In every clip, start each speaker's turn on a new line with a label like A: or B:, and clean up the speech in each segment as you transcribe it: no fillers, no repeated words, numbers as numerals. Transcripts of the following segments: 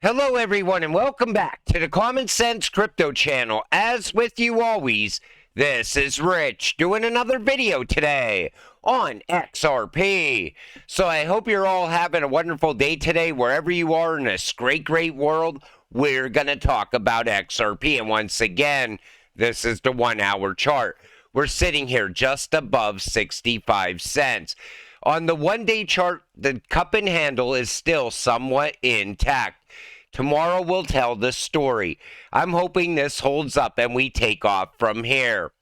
A: Hello, everyone, and welcome back to the Common Sense Crypto channel. As with you always, this is Rich doing another video today on XRP. So I hope you're all having a wonderful day today, wherever you are in this great world. We're going to talk about XRP, and once again, this is the 1 hour chart. We're sitting here just above 65 cents. On the 1 day chart, the cup and handle is still somewhat intact. Tomorrow will tell the story. I'm hoping this holds up and we take off from here.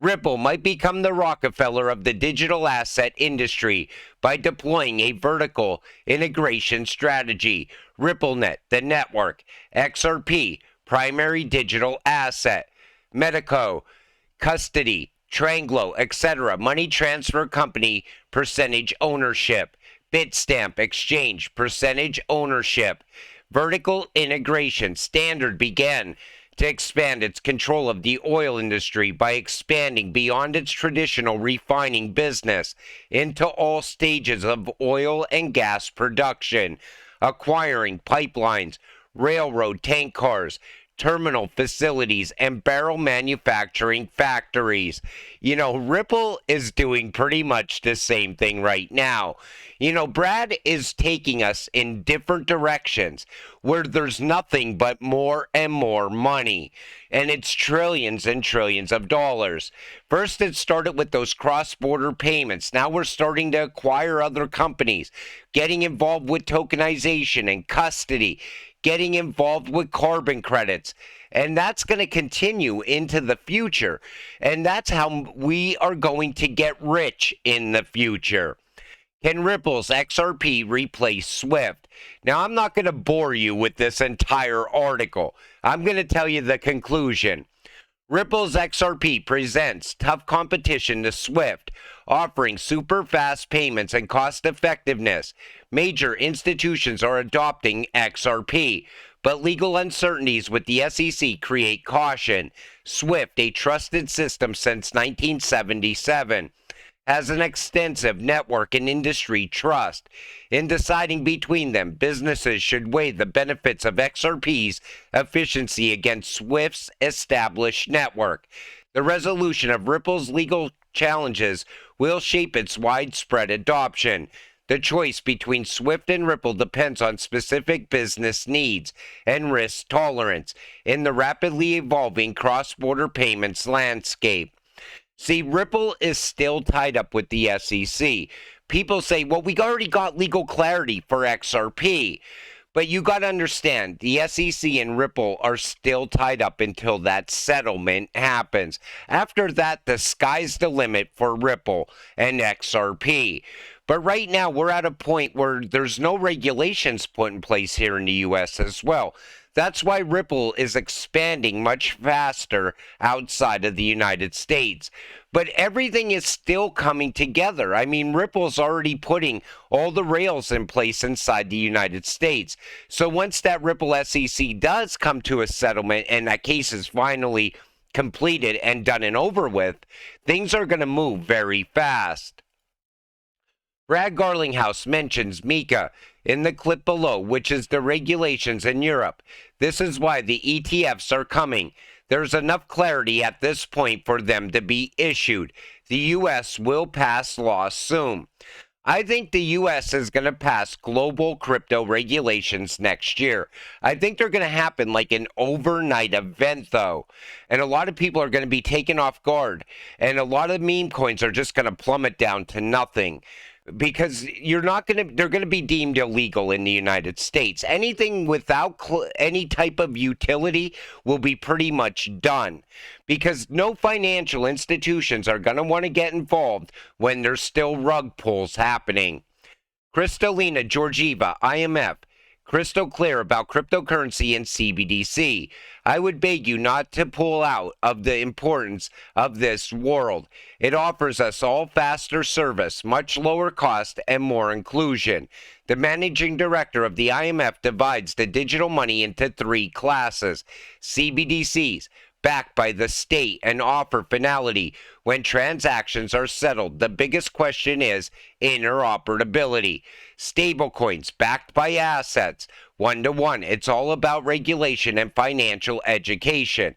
A: Ripple might become the Rockefeller of the digital asset industry by deploying a vertical integration strategy. RippleNet, the network. XRP, primary digital asset. Medico, custody. Tranglo, etc. Money transfer company, percentage ownership. Bitstamp exchange, percentage ownership. Vertical integration standard began to expand its control of the oil industry by expanding beyond its traditional refining business into all stages of oil and gas production, acquiring pipelines, railroad tank cars, terminal facilities, and barrel manufacturing factories. You know, Ripple is doing pretty much the same thing right now. You know, Brad is taking us in different directions where there's nothing but more and more money. And it's trillions and trillions of dollars. First, it started with those cross-border payments. Now we're starting to acquire other companies, getting involved with tokenization and custody, getting involved with carbon credits. And that's going to continue into the future. And that's how we are going to get rich in the future. Can Ripple's XRP replace SWIFT? Now, I'm not going to bore you with this entire article. I'm going to tell you the conclusion. Ripple's XRP presents tough competition to SWIFT, offering super fast payments and cost effectiveness. Major institutions are adopting XRP, but legal uncertainties with the SEC create caution. SWIFT, a trusted system since 1977, has an extensive network and industry trust. In deciding between them, businesses should weigh the benefits of XRP's efficiency against SWIFT's established network. The resolution of Ripple's legal challenges will shape its widespread adoption. The choice between SWIFT and Ripple depends on specific business needs and risk tolerance in the rapidly evolving cross-border payments landscape. See, Ripple is still tied up with the SEC. People say, well, we already got legal clarity for XRP. But you got to understand, the SEC and Ripple are still tied up until that settlement happens. After that, the sky's the limit for Ripple and XRP. But right now, we're at a point where there's no regulations put in place here in the U.S. as well. That's why Ripple is expanding much faster outside of the United States. But everything is still coming together. I mean, Ripple's already putting all the rails in place inside the United States. So once that Ripple SEC does come to a settlement and that case is finally completed and done and over with, things are going to move very fast. Brad Garlinghouse mentions MiCA in the clip below, which is the regulations in Europe. This is why the ETFs are coming. There's enough clarity at this point for them to be issued. The U.S. will pass laws soon. I think the U.S. is going to pass global crypto regulations next year. I think they're going to happen like an overnight event, though. And a lot of people are going to be taken off guard. And a lot of meme coins are just going to plummet down to nothing. Because they're going to be deemed illegal in the United States. Anything without any type of utility will be pretty much done. Because no financial institutions are going to want to get involved when there's still rug pulls happening. Kristalina Georgieva, IMF. Crystal clear about cryptocurrency and CBDC. I would beg you not to pull out of the importance of this world. It offers us all faster service, much lower cost, and more inclusion. The managing director of the IMF divides the digital money into 3 classes. CBDCs, backed by the state and offer finality when transactions are settled. The biggest question is interoperability. Stablecoins backed by assets 1-to-1. It's all about regulation and financial education.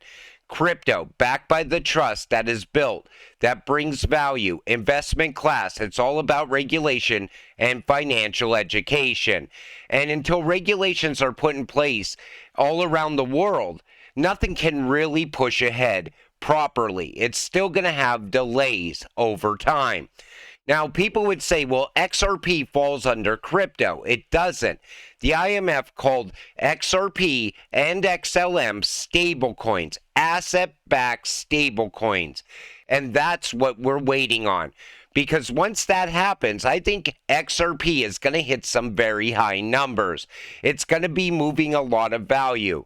A: Crypto, backed by the trust that is built, that brings value. Investment class, it's all about regulation and financial education. And until regulations are put in place all around the world, nothing can really push ahead properly. It's still going to have delays over time. Now, people would say, well, XRP falls under crypto. It doesn't. The IMF called XRP and XLM stablecoins, asset-backed stablecoins. And that's what we're waiting on. Because once that happens, I think XRP is going to hit some very high numbers. It's going to be moving a lot of value.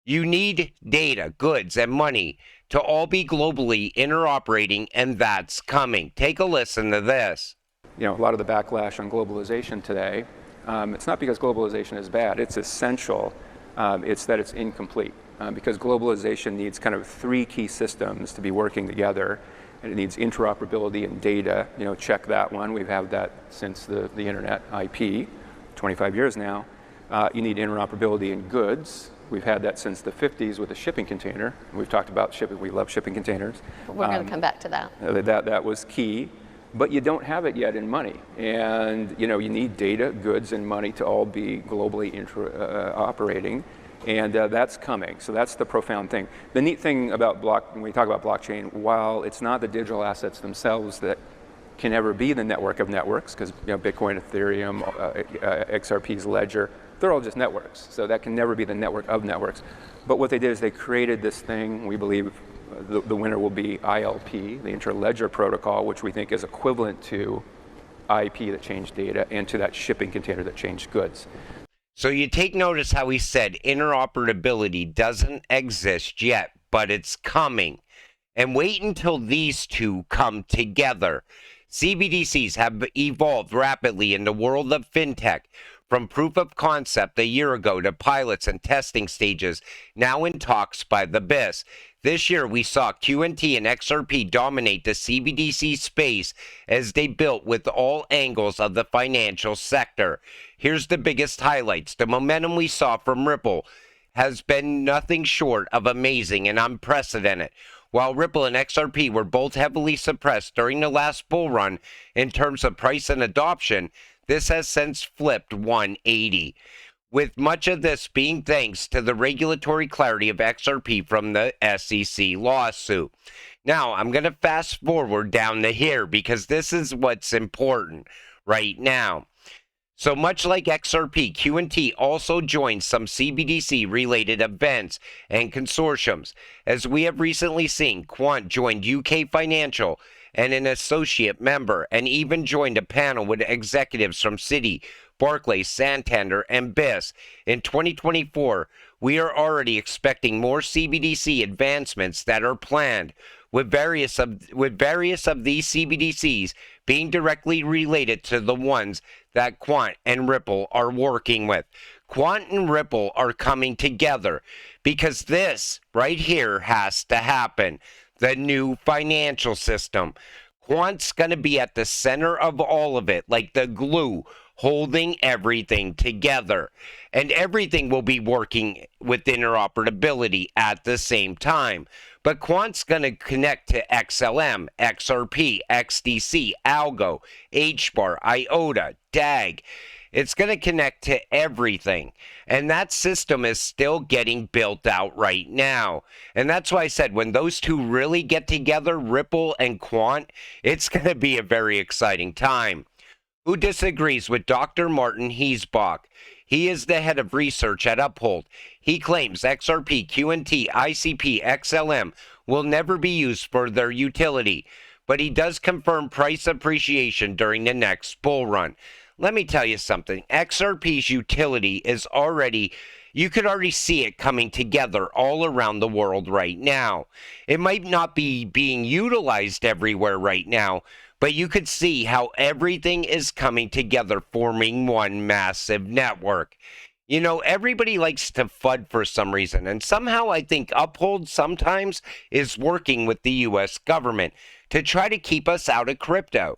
A: You need data, goods, and money to all be globally interoperating, and that's coming. Take a listen to this.
B: You know, a lot of the backlash on globalization today, it's not because globalization is bad, it's essential. It's that it's incomplete. Because globalization needs kind of three key systems to be working together. And it needs interoperability and data. You know, check that one. We've had that since the internet IP, 25 years now. You need interoperability in goods. We've had that since the 50s with the shipping container. We've talked about shipping. We love shipping containers.
C: We're going to come back to that.
B: That was key. But you don't have it yet in money. And you know, you need data, goods, and money to all be globally operating. And that's coming. So that's the profound thing. The neat thing about when we talk about blockchain, while it's not the digital assets themselves that can ever be the network of networks, because you know, Bitcoin, Ethereum, XRP's ledger, they're all just networks. So that can never be the network of networks. But what they did is they created this thing. We believe the winner will be ILP, the interledger protocol, which we think is equivalent to IP that changed data and to that shipping container that changed goods.
A: So you take notice how he said interoperability doesn't exist yet, but it's coming. And wait until these two come together. CBDCs have evolved rapidly in the world of fintech, from proof of concept a year ago to pilots and testing stages, now in talks by the BIS. This year, we saw QNT and XRP dominate the CBDC space as they built with all angles of the financial sector. Here's the biggest highlights. The momentum we saw from Ripple has been nothing short of amazing and unprecedented. While Ripple and XRP were both heavily suppressed during the last bull run in terms of price and adoption, this has since flipped 180. With much of this being thanks to the regulatory clarity of XRP from the SEC lawsuit. Now, I'm going to fast forward down to here because this is what's important right now. So much like XRP, QNT also joined some CBDC-related events and consortiums. As we have recently seen, Quant joined UK Financial and an associate member, and even joined a panel with executives from Citi, Barclays, Santander, and BIS. In 2024, we are already expecting more CBDC advancements that are planned, with various of these CBDCs being directly related to the ones that Quant and Ripple are working with. Quant and Ripple are coming together because this right here has to happen. The new financial system. Quant's going to be at the center of all of it, like the glue holding everything together. And everything will be working with interoperability at the same time. But Quant's going to connect to XLM, XRP, XDC, Algo, HBAR, IOTA, DAG. It's going to connect to everything. And that system is still getting built out right now. And that's why I said when those two really get together, Ripple and Quant, it's going to be a very exciting time. Who disagrees with Dr. Martin Hiesbach? He is the head of research at Uphold. He claims XRP, QNT, ICP, XLM will never be used for their utility. But he does confirm price appreciation during the next bull run. Let me tell you something. XRP's utility is already, you could already see it coming together all around the world right now. It might not be being utilized everywhere right now, but you could see how everything is coming together, forming one massive network. You know, everybody likes to FUD for some reason, and somehow I think Uphold sometimes is working with the U.S. government to try to keep us out of crypto.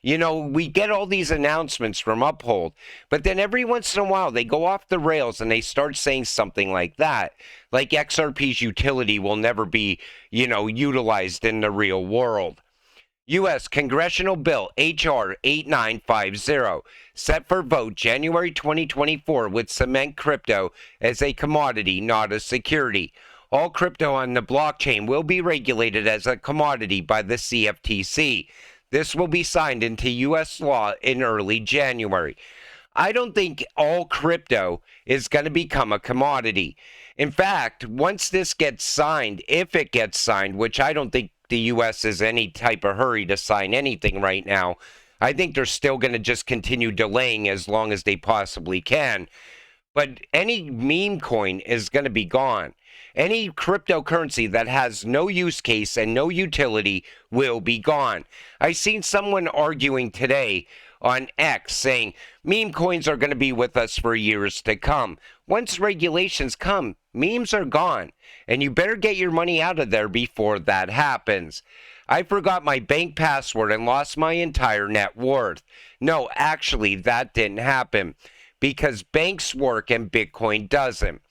A: We get all these announcements from Uphold, but then every once in a while they go off the rails and they start saying something like that. Like XRP's utility will never be, utilized in the real world. U.S. Congressional Bill H.R. 8950, set for vote January 2024, would cement crypto as a commodity, not a security. All crypto on the blockchain will be regulated as a commodity by the CFTC. This will be signed into U.S. law in early January. I don't think all crypto is going to become a commodity. In fact, once this gets signed, if it gets signed, which I don't think the U.S. is any type of hurry to sign anything right now, I think they're still going to just continue delaying as long as they possibly can. But any meme coin is going to be gone. Any cryptocurrency that has no use case and no utility will be gone. I seen someone arguing today on X saying meme coins are going to be with us for years to come. Once regulations come, memes are gone, and you better get your money out of there before that happens. I forgot my bank password and lost my entire net worth. No, actually, that didn't happen because banks work and Bitcoin doesn't.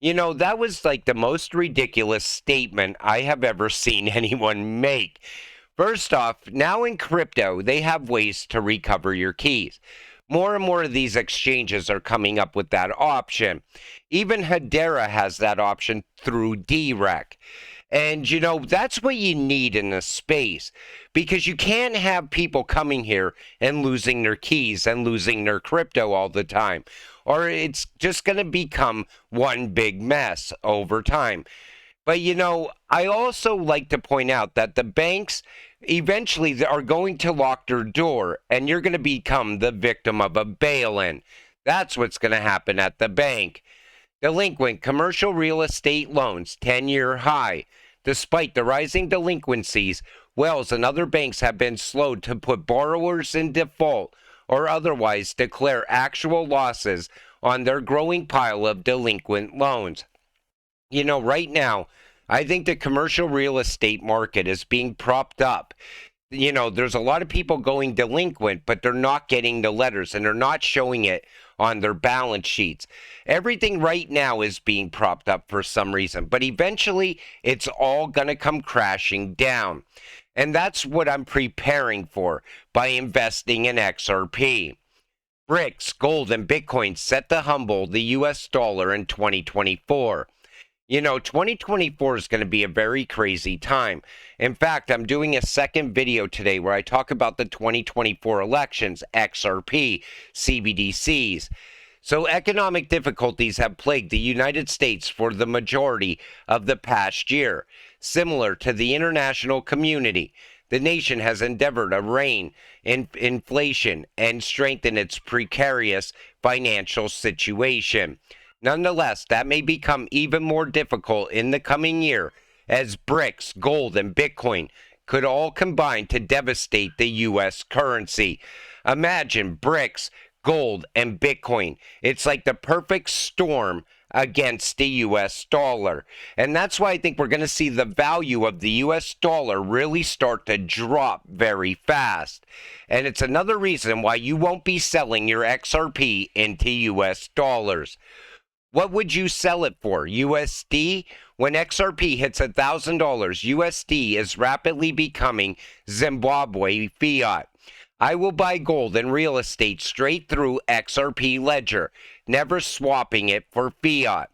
A: That was like the most ridiculous statement I have ever seen anyone make. First off, now in crypto, they have ways to recover your keys. More and more of these exchanges are coming up with that option. Even Hedera has that option through DREC. And, that's what you need in this space, because you can't have people coming here and losing their keys and losing their crypto all the time, or it's just going to become one big mess over time. But, I also like to point out that the banks eventually are going to lock their door, and you're going to become the victim of a bail-in. That's what's going to happen at the bank. Delinquent commercial real estate loans, 10-year high. Despite the rising delinquencies, Wells and other banks have been slow to put borrowers in default or otherwise declare actual losses on their growing pile of delinquent loans. Right now, I think the commercial real estate market is being propped up. There's a lot of people going delinquent, but they're not getting the letters and they're not showing it on their balance sheets. Everything right now is being propped up for some reason, but eventually it's all going to come crashing down. And that's what I'm preparing for by investing in XRP. BRICS, gold, and Bitcoin set to humble the US dollar in 2024. 2024 is going to be a very crazy time. In fact, I'm doing a second video today where I talk about the 2024 elections, XRP, CBDCs. So economic difficulties have plagued the United States for the majority of the past year. Similar to the international community, the nation has endeavored to rein in inflation and strengthen its precarious financial situation. Nonetheless, that may become even more difficult in the coming year as BRICS, gold, and Bitcoin could all combine to devastate the U.S. currency. Imagine BRICS, gold, and Bitcoin. It's like the perfect storm against the U.S. dollar. And that's why I think we're going to see the value of the U.S. dollar really start to drop very fast. And it's another reason why you won't be selling your XRP into U.S. dollars. What would you sell it for? USD? When XRP hits $1,000, USD is rapidly becoming Zimbabwe fiat. I will buy gold and real estate straight through XRP ledger, never swapping it for fiat.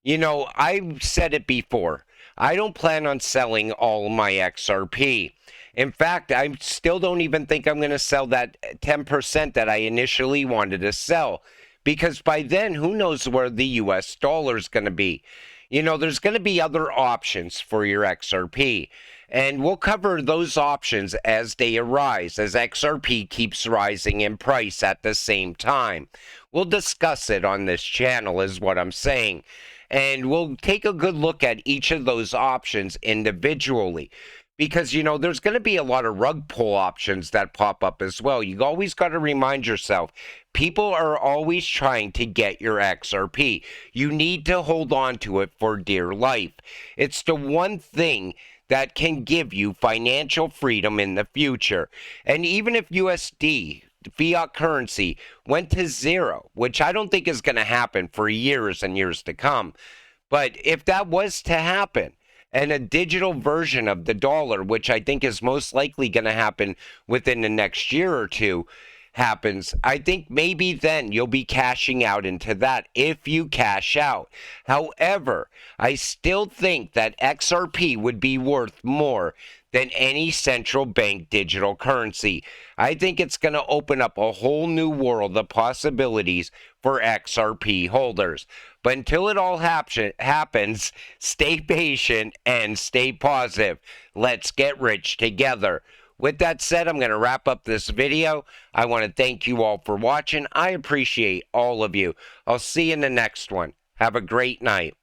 A: I've said it before. I don't plan on selling all my XRP. In fact, I still don't even think I'm going to sell that 10% that I initially wanted to sell. Because by then, who knows where the U.S. dollar is going to be. There's going to be other options for your XRP. And we'll cover those options as they arise, as XRP keeps rising in price at the same time. We'll discuss it on this channel, is what I'm saying. And we'll take a good look at each of those options individually. Because, there's going to be a lot of rug pull options that pop up as well. You always got to remind yourself, people are always trying to get your XRP. You need to hold on to it for dear life. It's the one thing that can give you financial freedom in the future. And even if USD, fiat currency, went to zero, which I don't think is going to happen for years and years to come, but if that was to happen, and a digital version of the dollar, which I think is most likely going to happen within the next year or two, happens, I think maybe then you'll be cashing out into that if you cash out. However, I still think that XRP would be worth more than any central bank digital currency. I think it's going to open up a whole new world of possibilities for XRP holders. But until it all happens, stay patient and stay positive. Let's get rich together. With that said, I'm going to wrap up this video. I want to thank you all for watching. I appreciate all of you. I'll see you in the next one. Have a great night.